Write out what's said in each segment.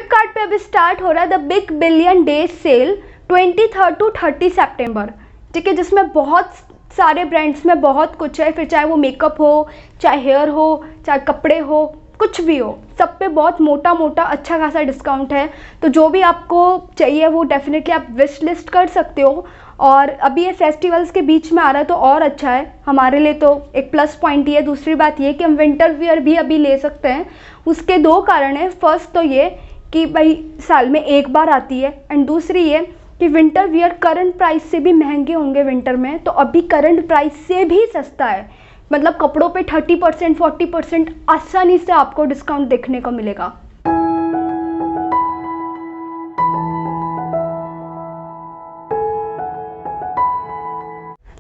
फ्लिपकार्ट पे अभी स्टार्ट हो रहा है the big billion day sale 23 to 30 सितंबर, ठीक है, जिसमें बहुत सारे ब्रांड्स में बहुत कुछ है, फिर चाहे वो मेकअप हो, चाहे हेयर हो, चाहे कपड़े हो, कुछ भी हो, सब पे बहुत मोटा मोटा अच्छा खासा डिस्काउंट है। तो जो भी आपको चाहिए वो डेफिनेटली आप विश लिस्ट कर सकते हो। और अभी ये फेस्टिवल्स के बीच में आ रहा है तो और अच्छा है हमारे लिए, तो एक प्लस पॉइंट ही है। दूसरी बात ये कि हम विंटर वियर भी अभी ले सकते हैं। उसके दो कारण हैं, फर्स्ट तो ये कि भाई साल में एक बार आती है, एंड दूसरी ये कि विंटर वियर करंट प्राइस से भी महंगे होंगे विंटर में, तो अभी करंट प्राइस से भी सस्ता है। मतलब कपड़ों पे 30% 40% आसानी से आपको डिस्काउंट देखने को मिलेगा।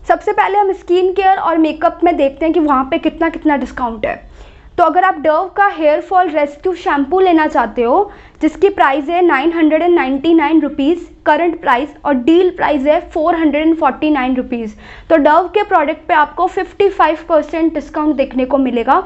सबसे पहले हम स्किन केयर और मेकअप में देखते हैं कि वहाँ पे कितना कितना डिस्काउंट है। तो अगर आप डव का हेयर फॉल रेस्क्यू शैम्पू लेना चाहते हो जिसकी प्राइस है 999 रुपीज़ करंट प्राइस, और डील प्राइस है 449 रुपीज़, तो डव के प्रोडक्ट पे आपको 55% डिस्काउंट देखने को मिलेगा।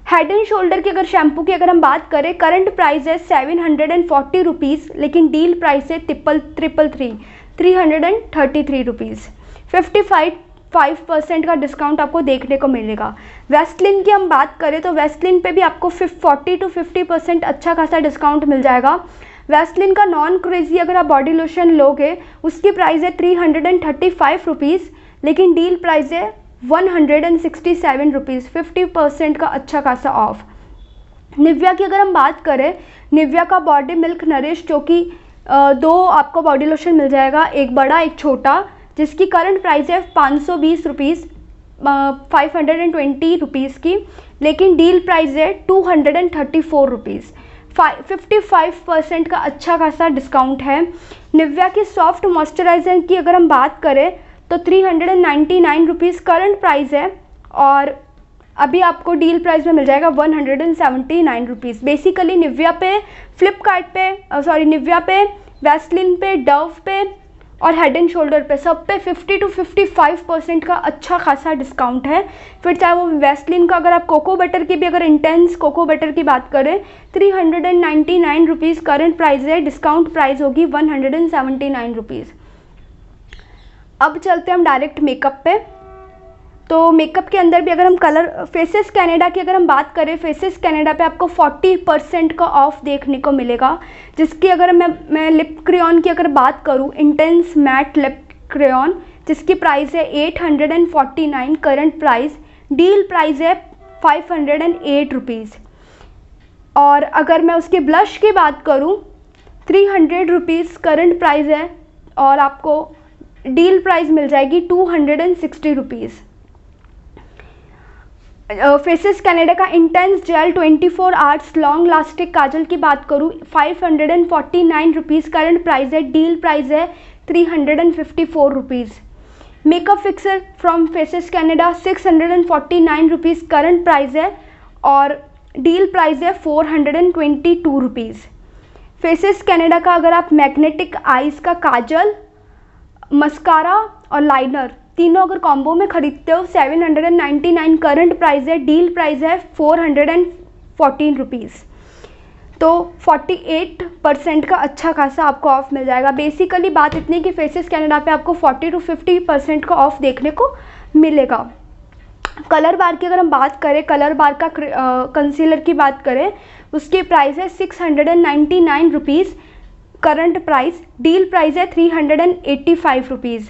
हेड एंड शोल्डर की अगर शैम्पू की अगर हम बात करें, करंट प्राइस है 740 रुपीज़, लेकिन डील प्राइस है 333 रुपीज़। 55% का डिस्काउंट आपको देखने को मिलेगा। वेस्टलिन की हम बात करें तो वेस्टलिन पे भी आपको 40 to 50% अच्छा खासा डिस्काउंट मिल जाएगा। वेस्टलिन का नॉन क्रेजी अगर आप बॉडी लोशन लोगे उसकी प्राइस है 335 रुपीज़, लेकिन डील प्राइस है 167 रुपीज़, 50% का अच्छा खासा ऑफ। निविया की अगर हम बात करें, निविया का बॉडी मिल्क नरिश जो कि दो आपको बॉडी लोशन मिल जाएगा, एक बड़ा एक छोटा, जिसकी करंट प्राइस है 520 रुपीज़, 520 रुपीज़ की, लेकिन डील प्राइस है 234 रुपीज़। 55% का अच्छा खासा डिस्काउंट है। निविया की सॉफ्ट मॉइस्चराइज़र की अगर हम बात करें तो 399 रुपीज़ करंट प्राइस है, और अभी आपको डील प्राइस में मिल जाएगा 179 रुपीज़। बेसिकली निविया पे, फ्लिपकार्ट पे, निविया पे, वेस्टलिन पे, डव पे और हेड एंड शोल्डर पे सब पे 50 to 55% का अच्छा खासा डिस्काउंट है। फिर चाहे वो वेस्टलिन का अगर आप कोको बटर की भी अगर इंटेंस कोको बटर की बात करें 399 रुपीज़ करंट प्राइस है, डिस्काउंट प्राइस होगी 179 रुपीज़। अब चलते हैं हम डायरेक्ट मेकअप पे। तो मेकअप के अंदर भी अगर हम कलर फेसेस कैनेडा की अगर हम बात करें, फेसेस कैनेडा पे आपको 40% का ऑफ देखने को मिलेगा, जिसकी अगर मैं लिप क्रेयॉन की अगर बात करूँ, इंटेंस मैट लिप क्रेयॉन, जिसकी प्राइस है 849 करंट प्राइस, डील प्राइस है 508 रुपीज़। और अगर मैं उसके ब्लश की बात करूँ 300 रुपीज़ करंट प्राइस है, और आपको डील प्राइस मिल जाएगी 260 रुपीज़। फेसेस कैनेडा का intense gel 24 hours long lasting kajal की बात करूँ 549 रुपीज़ करंट प्राइस है, डील प्राइस है 354 rupees. Makeup fixer from Faces Canada 649 rupees current price है, और डील प्राइस है 422 रुपीज़। फेसेस कैनेडा का अगर आप मैग्नेटिक आइज़ का काजल, मस्कारा और लाइनर तीनों अगर कॉम्बो में खरीदते हो 799 करंट प्राइस है, डील प्राइस है 414 रुपीज़, तो 48% का अच्छा खासा आपको ऑफ मिल जाएगा। बेसिकली बात इतनी कि फेसेस कैनेडा पे आपको 40 to 50% का ऑफ देखने को मिलेगा। कलर बार की अगर हम बात करें, कलर बार का कंसीलर की बात करें, उसकी प्राइस है 699 rupees current price, deal price है 385 रुपीज़।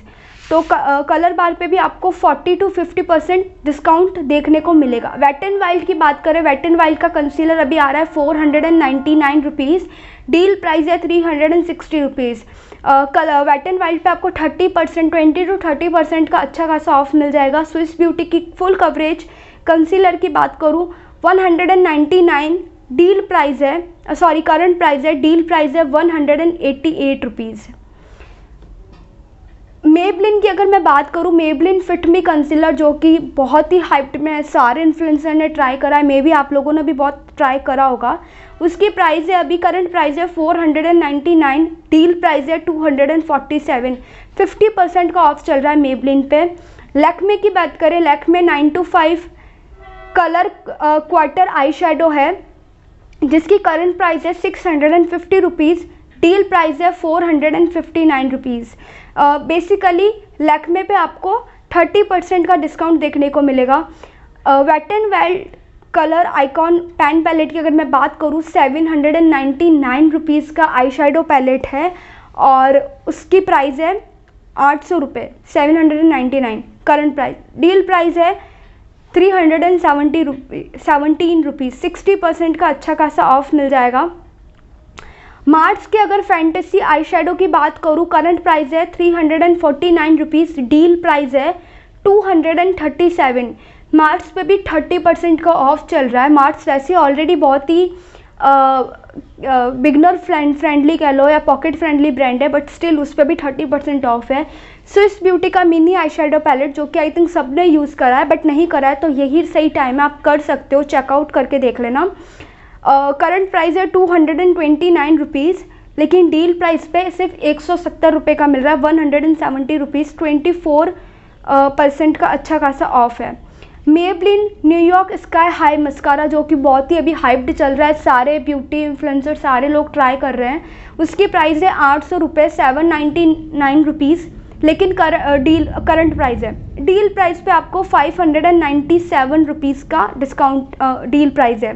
तो कलर बार पे भी आपको 40 to 50% डिस्काउंट देखने को मिलेगा। वेट एंड वाइल्ड की बात करें, वेट एंड वाइल्ड का कंसीलर अभी आ रहा है 499 रुपीज़, डील प्राइस है 360 रुपीज़। वेट एंड वाइल्ड पे आपको 30% 20 to 30% का अच्छा खासा ऑफ मिल जाएगा। स्विस ब्यूटी की फुल कवरेज कंसीलर की बात करूँ 199 डील प्राइस है, करंट प्राइस है, डील प्राइस है 188 रुपीज़। मेबलिन की अगर मैं बात करूँ, मेबलिन फिट मी कंसीलर जो कि बहुत ही हाइप्ड में है, सारे इन्फ्लुएंसर ने ट्राई करा है, मे बी आप लोगों ने भी बहुत ट्राई करा होगा। उसकी प्राइस है अभी करंट प्राइस है 499, डील प्राइस है 247, 50% का ऑफ चल रहा है मेबलिन पे। लैक्मे की बात करें, Lakme 925 colour quarter eye shadow है, जिसकी करंट प्राइस है 650 रुपीज़, डील प्राइस है 459 रुपीज़। बेसिकली लैक्मे पे आपको 30% का डिस्काउंट देखने को मिलेगा। Wet and wild color icon pen palette की अगर मैं बात करूँ 799 रुपीज़ का आई शेडो पैलेट है और उसकी प्राइस है 800 रुपये, 799 करंट प्राइस। डील प्राइस है 317 रुपीज़, 60% का अच्छा खासा ऑफ मिल जाएगा। मार्स की अगर फैंटेसी आई शेडो की बात करूँ करंट प्राइस है 349 रुपीज़, डील प्राइस है 237। मार्स पे भी 30% का ऑफ चल रहा है। मार्स वैसे ऑलरेडी बहुत ही बिगनर फ्रेंडली कह लो या पॉकेट फ्रेंडली ब्रांड है, बट स्टिल उस पर भी 30% ऑफ है। स्विस ब्यूटी का मिनी आई शेडो पैलेट जो कि आई थिंक सबने यूज़ करा है, बट नहीं करा है तो यही सही टाइम है, आप कर सकते हो, चेकआउट करके देख लेना। करंट प्राइस है 229 रुपीज़, लेकिन डील प्राइस पे सिर्फ 170 रुपये का मिल रहा है, 170 रुपीज़, 24% का अच्छा खासा ऑफ है। Maybelline New York sky high mascara जो कि बहुत ही अभी हाइप्ड चल रहा है, सारे ब्यूटी इन्फ्लुएंसर सारे लोग ट्राई कर रहे हैं, उसकी प्राइस है 800 रुपये, 799 रुपीज़, लेकिन करंट प्राइस है। डील प्राइस पे आपको 597 रुपीज़ का डिस्काउंट डील प्राइस है,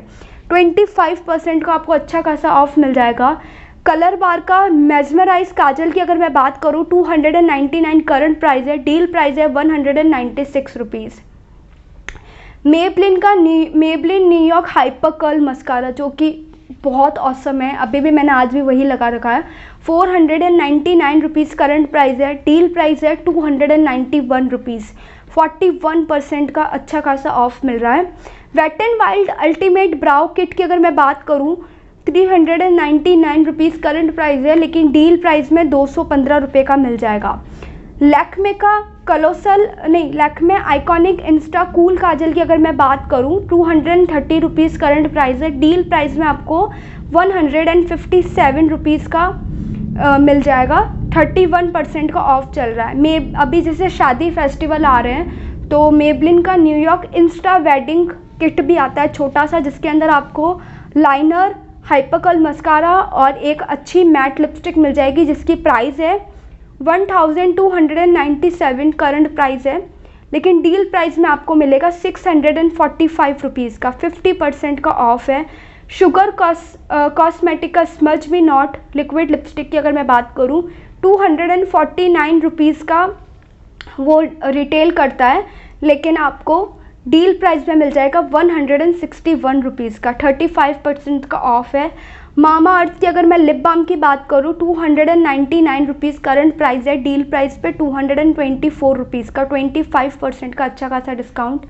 25% का आपको अच्छा खासा ऑफ मिल जाएगा। कलर बार का मेस्मराइज काजल की अगर मैं बात करूँ 299 करंट प्राइस है, डील प्राइस है 196 rupees. Maybelline New York hyper curl mascara जो कि बहुत ऑसम है, अभी भी मैंने आज भी वही लगा रखा है, 499 रुपीज़ करंट प्राइस है, डील प्राइस है 291 रुपीज़, 41% का अच्छा खासा ऑफ मिल रहा है। Wet and wild ultimate brow kit की अगर मैं बात करूँ 399 रुपीज़ करंट प्राइस है, लेकिन डील प्राइस में 215 रुपये का मिल जाएगा। लैक्मे का लैक्मे आइकॉनिक इंस्टा कूल काजल की अगर मैं बात करूँ 230 रुपीज़ करंट प्राइस है, डील प्राइस में आपको 157 रुपीज़ का मिल जाएगा, 31% का ऑफ चल रहा है। अभी जैसे शादी फेस्टिवल आ रहे हैं तो मेबलिन का न्यूयॉर्क इंस्टा वेडिंग किट भी आता है छोटा सा, जिसके अंदर आपको लाइनर, हाइपरकर्ल मस्कारा और एक अच्छी मैट लिपस्टिक मिल जाएगी, जिसकी प्राइस है 1297 करंट प्राइस है, लेकिन डील प्राइस में आपको मिलेगा 645 रुपीज़ का, 50% का ऑफ है। शुगर कॉस्मेटिक का smudge me not liquid lipstick की अगर मैं बात करूँ 249 रुपीज़ का वो रिटेल करता है, लेकिन आपको डील प्राइस में मिल जाएगा 161 रुपीज़ का, 35% का ऑफ है। मामा अर्थ की अगर मैं लिप बाम की बात करूँ 299 रुपीज़ करंट प्राइस है, डील प्राइस पे 224 रुपीज़ का, 25% का अच्छा खासा discount.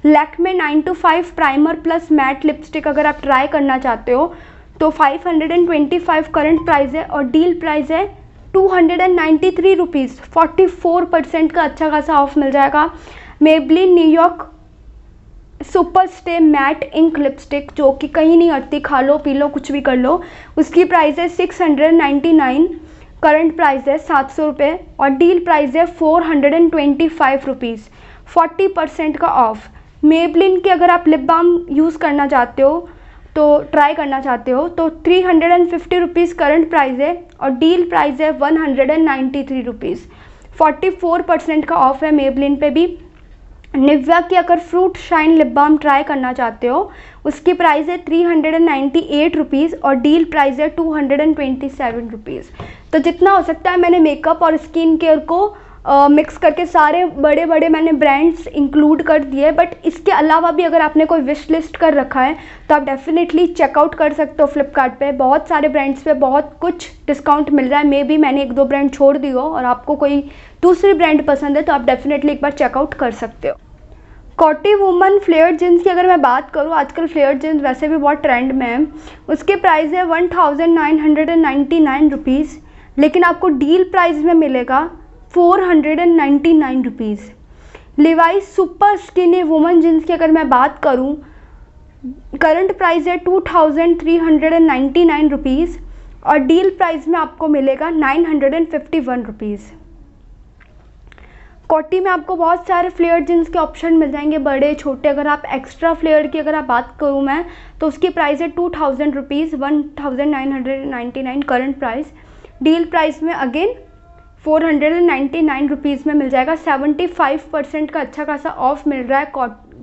Lakme 9 to 5 primer plus matte lipstick अगर आप ट्राई करना चाहते हो तो 525 करंट प्राइस है और डील प्राइस है 293 रुपीज़, 44% का अच्छा खासा ऑफ मिल जाएगा। Maybelline New York super stay matte ink lipstick जो कि कहीं नहीं हटती, खा लो पी लो कुछ भी कर लो, उसकी प्राइस है 699, करंट प्राइस है 700 रुपये और डील प्राइस है 425 रुपीज़, 40% का ऑफ। मेबलिन के अगर आप लिप बाम यूज़ करना चाहते हो तो ट्राई करना चाहते हो तो 350 रुपीज़ करंट प्राइस है और डील प्राइस है 193 रुपीज़, 44% का ऑफ है मेबलिन पे भी। निव्या की अगर fruit shine lip balm try करना चाहते हो उसकी प्राइस है 398 रुपीज़ और डील प्राइस है 227 रुपीज़। तो जितना हो सकता है मैंने मेकअप और स्किन केयर को मिक्स करके सारे बड़े बड़े मैंने ब्रांड्स इंक्लूड कर दिए, बट इसके अलावा भी अगर आपने कोई विश लिस्ट कर रखा है तो आप डेफिनेटली चेकआउट कर सकते हो। फ्लिपकार्ट पे बहुत सारे ब्रांड्स पे बहुत कुछ डिस्काउंट मिल रहा है, मे बी मैंने 1-2 ब्रांड छोड़ दी हो और आपको कोई दूसरी ब्रांड पसंद है तो आप डेफिनेटली एक बार चेकआउट कर सकते हो। कॉटी वुमन फ्लेयर जीन्स की अगर मैं बात करूँ, आजकल फ्लेयर जीन्स वैसे भी बहुत ट्रेंड में है, उसके प्राइस है 1999 रुपीज़, लेकिन आपको डील प्राइस में मिलेगा 499 rupees. Levi's super skinny woman jeans की अगर मैं बात करूँ करंट प्राइस है 2399 रुपीज़ और डील प्राइस में आपको मिलेगा 951 रुपीज़। कोटी में आपको बहुत सारे फ्लेयर जीन्स के ऑप्शन मिल जाएंगे, बड़े छोटे। अगर आप एक्स्ट्रा फ्लेयर की अगर आप बात करूँ मैं, तो उसकी प्राइस है 2000 rupees, 1999 current price. Deal price में अगेन 499 रुपीज़ में मिल जाएगा। 75% का अच्छा खासा ऑफ मिल रहा है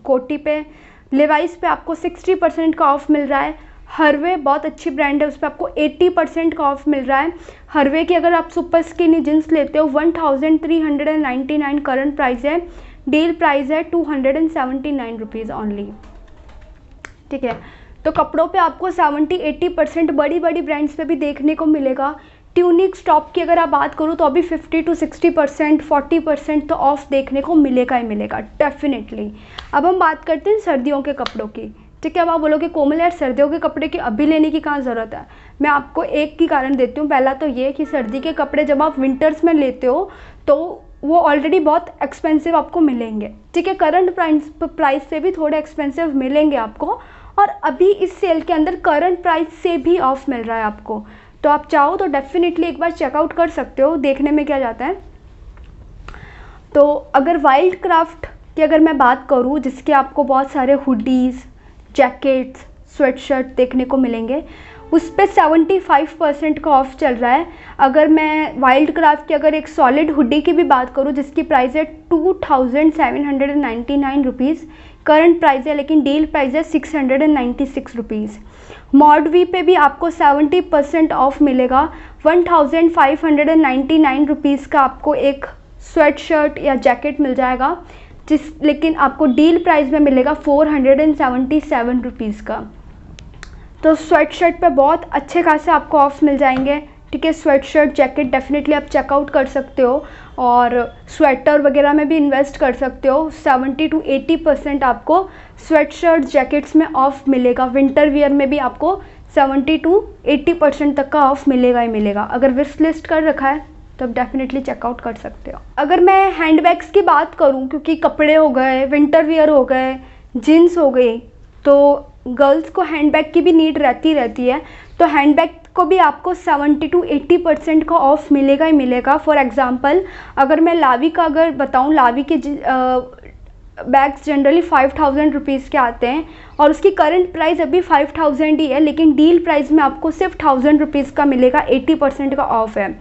कोटी पे। लिवाइस पे आपको 60% का ऑफ मिल रहा है। हरवे बहुत अच्छी ब्रांड है, उस पर आपको 80% का ऑफ मिल रहा है। हरवे की अगर आप सुपर स्किनी जींस लेते हो 1399 करंट प्राइस है। डील प्राइस है 279 रुपीज़ ओनली। ठीक है, तो कपड़ों पे आपको 70-80% बड़ी बड़ी ब्रांड्स पे भी देखने को मिलेगा। ट्यूनिक टॉप की अगर आप बात करूँ तो अभी 50-60%, 40% तो ऑफ देखने को मिलेगा ही मिलेगा डेफिनेटली। अब हम बात करते हैं सर्दियों के कपड़ों की। ठीक है, अब आप बोलोगे कोमल यार सर्दियों के कपड़े की अभी लेने की कहाँ ज़रूरत है। मैं आपको एक ही कारण देती हूँ। पहला तो ये कि सर्दी के कपड़े जब आप विंटर्स में लेते हो तो वो ऑलरेडी बहुत एक्सपेंसिव आपको मिलेंगे। ठीक है, करंट प्राइस से भी थोड़े एक्सपेंसिव मिलेंगे आपको, और अभी इस सेल के अंदर करंट प्राइस से भी ऑफ मिल रहा है आपको। तो आप चाहो तो डेफिनेटली एक बार चेकआउट कर सकते हो, देखने में क्या जाता है। तो अगर वाइल्ड क्राफ्ट की अगर मैं बात करूँ, जिसके आपको बहुत सारे हुडीज़, जैकेट्स, स्वेटशर्ट देखने को मिलेंगे, उस पर 75% का ऑफ चल रहा है। अगर मैं वाइल्ड क्राफ्ट की अगर एक सॉलिड हुडी की भी बात करूँ, जिसकी प्राइस है 2799 रुपीज़ करंट प्राइस है, लेकिन डील प्राइस है 696 रुपीज़। मॉडवी पे भी आपको 70% ऑफ मिलेगा। 1599 रुपीज़ का आपको एक स्वेट शर्ट या जैकेट मिल जाएगा, लेकिन आपको डील प्राइस में मिलेगा 477 रुपीज़ का। तो स्वेट शर्ट पे बहुत अच्छे खासे आपको ऑफ मिल जाएंगे। ठीक है, स्वेट शर्ट जैकेट डेफिनेटली आप चेकआउट कर सकते हो, और स्वेटर वगैरह में भी इन्वेस्ट कर सकते हो। 70-80% आपको स्वेट शर्ट जैकेट्स में ऑफ मिलेगा। विंटर वियर में भी आपको 70-80% तक का ऑफ मिलेगा ही मिलेगा। अगर विश लिस्ट कर रखा है तो आप डेफिनेटली चेकआउट कर सकते हो। अगर मैं हैंडबैग्स की बात करूं, क्योंकि कपड़े हो गए, विंटर वियर हो गए, जीन्स हो गई, तो गर्ल्स को हैंडबैग की भी नीड रहती है। तो हैंडबैग को भी आपको 70-80% का ऑफ मिलेगा ही मिलेगा। फॉर एग्ज़ाम्पल अगर मैं लावी का अगर बताऊं, लावी के बैग्स जनरली 5000 रुपीज़ के आते हैं, और उसकी करंट प्राइस अभी 5000 ही है, लेकिन डील प्राइस में आपको सिर्फ 1000 रुपीज़ का मिलेगा। 80% का ऑफ है।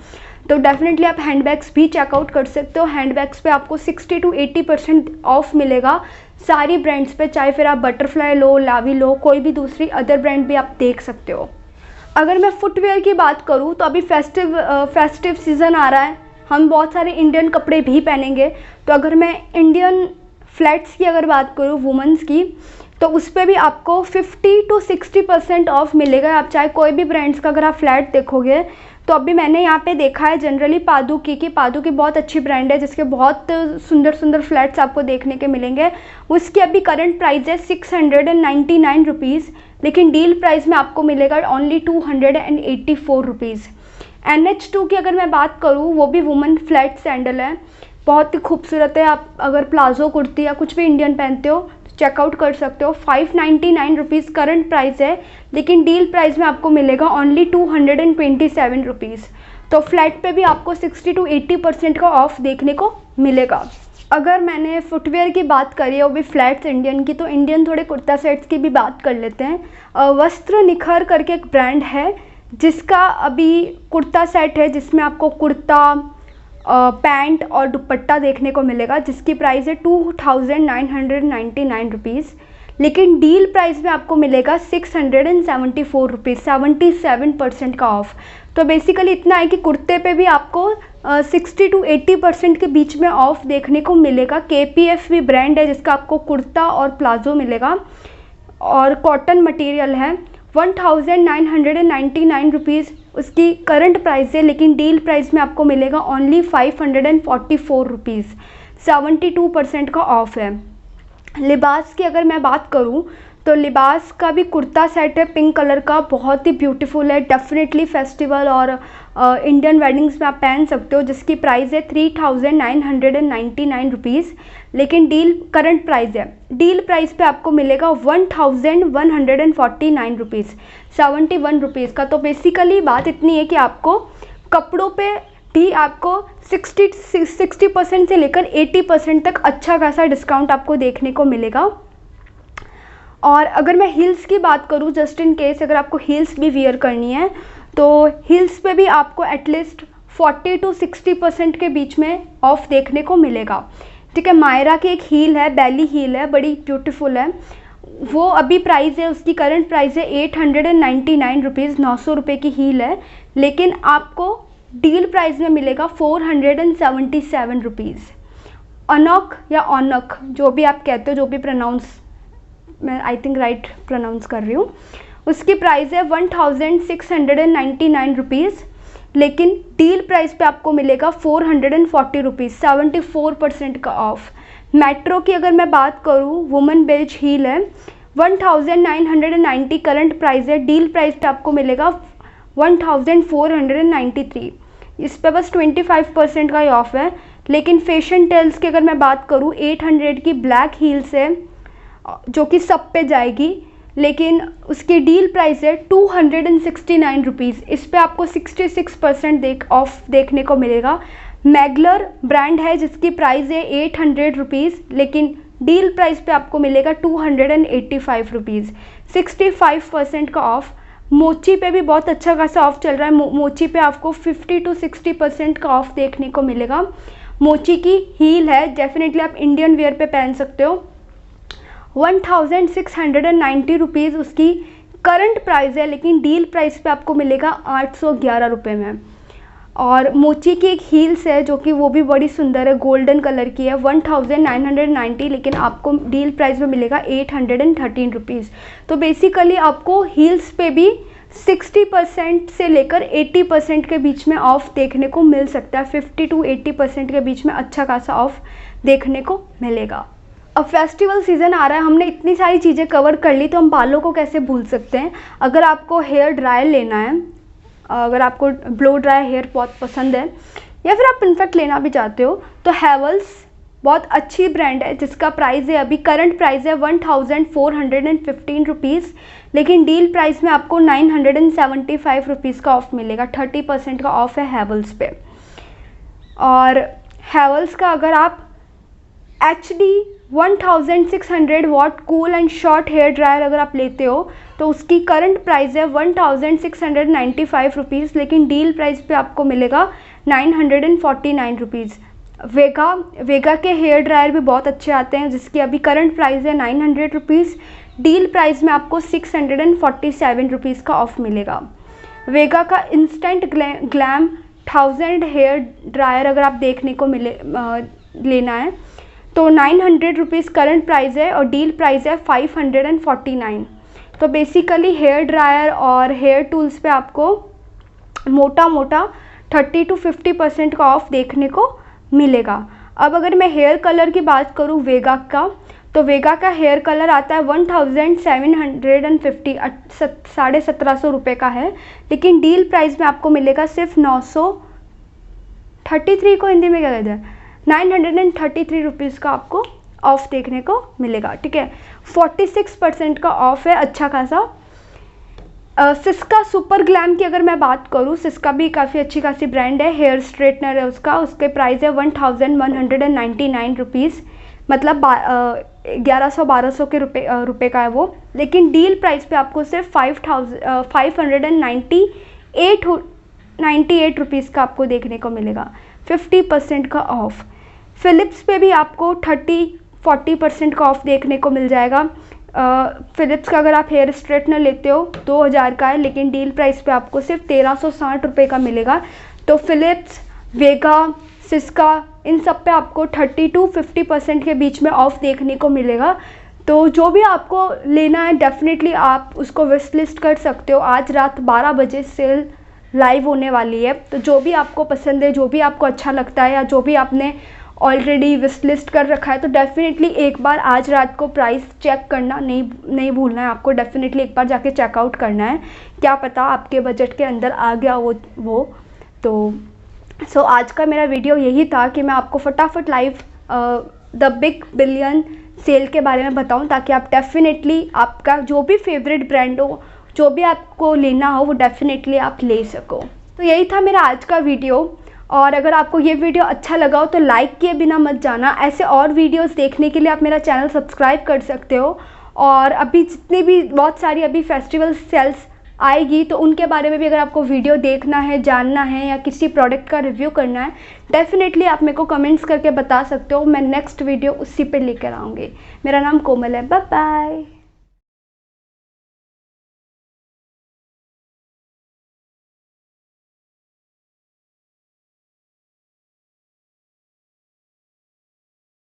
तो डेफिनेटली आप हैंडबैग्स भी चेकआउट कर सकते हो। हैंडबैग्स पे आपको 60-80% ऑफ मिलेगा सारी ब्रांड्स पे, चाहे फिर आप बटरफ्लाई लो, लावी लो, कोई भी दूसरी अदर ब्रांड भी आप देख सकते हो। अगर मैं फुटवेयर की बात करूँ तो अभी फेस्टिव सीज़न आ रहा है, हम बहुत सारे इंडियन कपड़े भी पहनेंगे। तो अगर मैं इंडियन फ्लैट्स की अगर बात करूँ वुमेंस की, तो उस पर भी आपको 50-60% ऑफ मिलेगा। आप चाहे कोई भी ब्रांड्स का अगर आप फ्लैट देखोगे, तो अभी मैंने यहाँ पे देखा है जनरली पादुकी बहुत अच्छी ब्रांड है, जिसके बहुत सुंदर सुंदर फ्लैट्स आपको देखने के मिलेंगे। उसकी अभी करंट प्राइस है 699 रुपीज़, लेकिन डील प्राइस में आपको मिलेगा ओनली 284 रुपीज़। NH2 की अगर मैं बात करूँ, वो भी वुमेन फ्लैट सैंडल है, बहुत ही खूबसूरत है। आप अगर प्लाजो कुर्ती या कुछ भी इंडियन पहनते हो तो चेकआउट कर सकते हो। 599 रुपीज़ करंट प्राइस है, लेकिन डील प्राइस में आपको मिलेगा ओनली 227 रुपीज़। तो फ्लैट पे भी आपको 60-80% का ऑफ देखने को मिलेगा। अगर मैंने फुटवेयर की बात करी है वो भी फ्लैट्स इंडियन की, तो इंडियन थोड़े कुर्ता सेट्स की भी बात कर लेते हैं। वस्त्र निखर करके एक ब्रांड है, जिसका अभी कुर्ता सेट है, जिसमें आपको कुर्ता, पैंट और दुपट्टा देखने को मिलेगा, जिसकी प्राइस है 2999 रुपीज़, लेकिन डील प्राइस में आपको मिलेगा 674 रुपीज़, 77% का ऑफ। तो बेसिकली इतना है कि कुर्ते पे भी आपको 60-80% के बीच में ऑफ देखने को मिलेगा। KPF भी ब्रांड है, जिसका आपको कुर्ता और प्लाजो मिलेगा, और कॉटन मटेरियल है। 1999 रुपीज़ उसकी करंट प्राइस है, लेकिन डील प्राइस में आपको मिलेगा ओनली 544 रुपीज़, 72% का ऑफ है। लिबास की अगर मैं बात करूं, तो लिबास का भी कुर्ता सेट है पिंक कलर का, बहुत ही ब्यूटीफुल है। डेफिनेटली फेस्टिवल और इंडियन वेडिंग्स में आप पहन सकते हो, जिसकी प्राइस है 3999 रुपीज़, लेकिन डील करंट प्राइस है, डील प्राइस पे आपको मिलेगा 1149 रुपीज़, 71 रुपीज़ का। तो बेसिकली बात इतनी है कि आपको कपड़ों पे भी आपको 60% से लेकर 80% तक अच्छा खासा डिस्काउंट आपको देखने को मिलेगा। और अगर मैं हील्स की बात करूँ, जस्ट इन केस अगर आपको हील्स भी वियर करनी है तो हील्स पे भी आपको एटलीस्ट 40 to 60% के बीच में ऑफ देखने को मिलेगा। ठीक है, मायरा की एक हील है, बेली हील है, बड़ी ब्यूटीफुल है, वो अभी प्राइस है, उसकी करंट प्राइस है 899 रुपीज़, 900 रुपये की हील है, लेकिन आपको डील प्राइस में मिलेगा 477 रुपीज़। अनक या ऑनक जो भी आप कहते हो, जो भी प्रोनाउंस, मैं आई थिंक राइट प्रोनाउंस कर रही हूँ, उसकी प्राइस है 1699 रुपीज़, लेकिन डील प्राइस पे आपको मिलेगा 440 रुपीज़, 74% का ऑफ। मेट्रो की अगर मैं बात करूँ, वुमेन बेज हील है, 1990 करंट प्राइस है, डील प्राइस पे आपको मिलेगा 1493। इस पे बस 25% का ही ऑफ है। लेकिन फैशन टेल्स की अगर मैं बात करूँ, 800 की ब्लैक हील्स है जो कि सब पे जाएगी, लेकिन उसकी डील प्राइस है 269 रुपीज़। इस पे आपको 66% ऑफ देखने को मिलेगा। मैगलर ब्रांड है जिसकी प्राइस है 800 रुपीज़, लेकिन डील प्राइस पे आपको मिलेगा 285 रुपीज़, 65% का ऑफ। मोची पे भी बहुत अच्छा खासा ऑफ चल रहा है। मोची पे आपको 50 to 60% का ऑफ देखने को मिलेगा। मोची की हील है, डेफिनेटली आप इंडियन वेयर पे पहन सकते हो। 1690 रुपीज़ उसकी करंट प्राइस है, लेकिन डील प्राइस पे आपको मिलेगा 811 रुपये में। और मोची की एक हील्स है जो कि वो भी बड़ी सुंदर है, गोल्डन कलर की है, 1990, लेकिन आपको डील प्राइस में मिलेगा 813 रुपीज़। तो बेसिकली आपको हील्स पे भी 60% से लेकर 80% के बीच में ऑफ देखने को मिल सकता है। 50 to 80% के बीच में अच्छा खासा ऑफ देखने को मिलेगा। अब फेस्टिवल सीज़न आ रहा है, हमने इतनी सारी चीज़ें कवर कर ली, तो हम बालों को कैसे भूल सकते हैं। अगर आपको हेयर ड्रायर लेना है, अगर आपको ब्लो ड्राई हेयर बहुत पसंद है, या फिर आप इनफेक्ट लेना भी चाहते हो, तो हैवल्स बहुत अच्छी ब्रांड है जिसका प्राइस है, अभी करंट प्राइस है 1415 रुपीज़, लेकिन डील प्राइस में आपको 975 रुपीज़ का ऑफ मिलेगा। 30% का ऑफ है हैवल्स पे। और हैवल्स का अगर आप HD 1600 watt cool and short hair dryer अगर आप लेते हो तो उसकी करंट प्राइस है 1695 रुपीज़, लेकिन डील प्राइस पे आपको मिलेगा 949 रुपीज़। वेगा के हेयर ड्रायर भी बहुत अच्छे आते हैं जिसकी अभी करंट प्राइस है 900 रुपीज़, डील प्राइस में आपको 647 रुपीज़ का ऑफ मिलेगा। वेगा का इंस्टेंट ग्लैम 1000 हेयर ड्रायर अगर आप देखने को लेना है तो 900 रुपीज़ करंट प्राइस है और डील प्राइस है 549। तो बेसिकली हेयर ड्रायर और हेयर टूल्स पे आपको मोटा मोटा 30 to 50% का ऑफ देखने को मिलेगा। अब अगर मैं हेयर कलर की बात करूँ वेगा का, तो वेगा का हेयर कलर आता है 1750, 1750 रुपये का है, लेकिन डील प्राइस में आपको मिलेगा सिर्फ 933 को हिंदी में क्या कहते हैं, 933 रुपीज़ का आपको ऑफ देखने को मिलेगा। ठीक है, 46% का ऑफ है, अच्छा खासा। सिस्का सुपर ग्लैम की अगर मैं बात करूँ, सिस्का भी काफ़ी अच्छी खासी ब्रांड है, हेयर स्ट्रेटनर है उसका, उसके प्राइस है 1199 रुपीज़, मतलब 1100-1200 के रुपए का है वो, लेकिन डील प्राइस पे आपको सिर्फ 598 रुपीज़ का आपको देखने को मिलेगा, 50% का ऑफ। फ़िलिप्स पे भी आपको 30-40% का ऑफ देखने को मिल जाएगा। फ़िलिप्स का अगर आप हेयर स्ट्रेटनर लेते हो 2000 का है, लेकिन डील प्राइस पे आपको सिर्फ 1360 रुपये का मिलेगा। तो फ़िलिप्स, वेगा, सिस्का, इन सब पे आपको 30 to 50% के बीच में ऑफ देखने को मिलेगा। तो जो भी आपको लेना है डेफिनेटली आप उसको विश लिस्ट कर सकते हो। आज रात 12 बजे सेल लाइव होने वाली है, तो जो भी आपको पसंद है, जो भी आपको अच्छा लगता है, या जो भी आपने ऑलरेडी विश लिस्ट कर रखा है, तो डेफिनेटली एक बार आज रात को प्राइस चेक करना नहीं भूलना है आपको। डेफिनेटली एक बार जाके चेकआउट करना है, क्या पता आपके बजट के अंदर आ गया वो। तो आज का मेरा वीडियो यही था कि मैं आपको फटाफट live the big billion sale के बारे में बताऊं, ताकि आप डेफिनेटली आपका जो भी फेवरेट ब्रांड हो, जो भी आपको लेना हो, वो डेफिनेटली आप ले सको। तो यही था मेरा आज का वीडियो, और अगर आपको ये वीडियो अच्छा लगा हो तो लाइक किए बिना मत जाना। ऐसे और वीडियोस देखने के लिए आप मेरा चैनल सब्सक्राइब कर सकते हो। और अभी जितनी भी बहुत सारी अभी फेस्टिवल सेल्स आएगी तो उनके बारे में भी अगर आपको वीडियो देखना है, जानना है या किसी प्रोडक्ट का रिव्यू करना है, डेफिनेटली आप मेरे को कमेंट्स करके बता सकते हो। मैं नेक्स्ट वीडियो उसी पे लेकर आऊँगी। मेरा नाम कोमल है। Bye bye.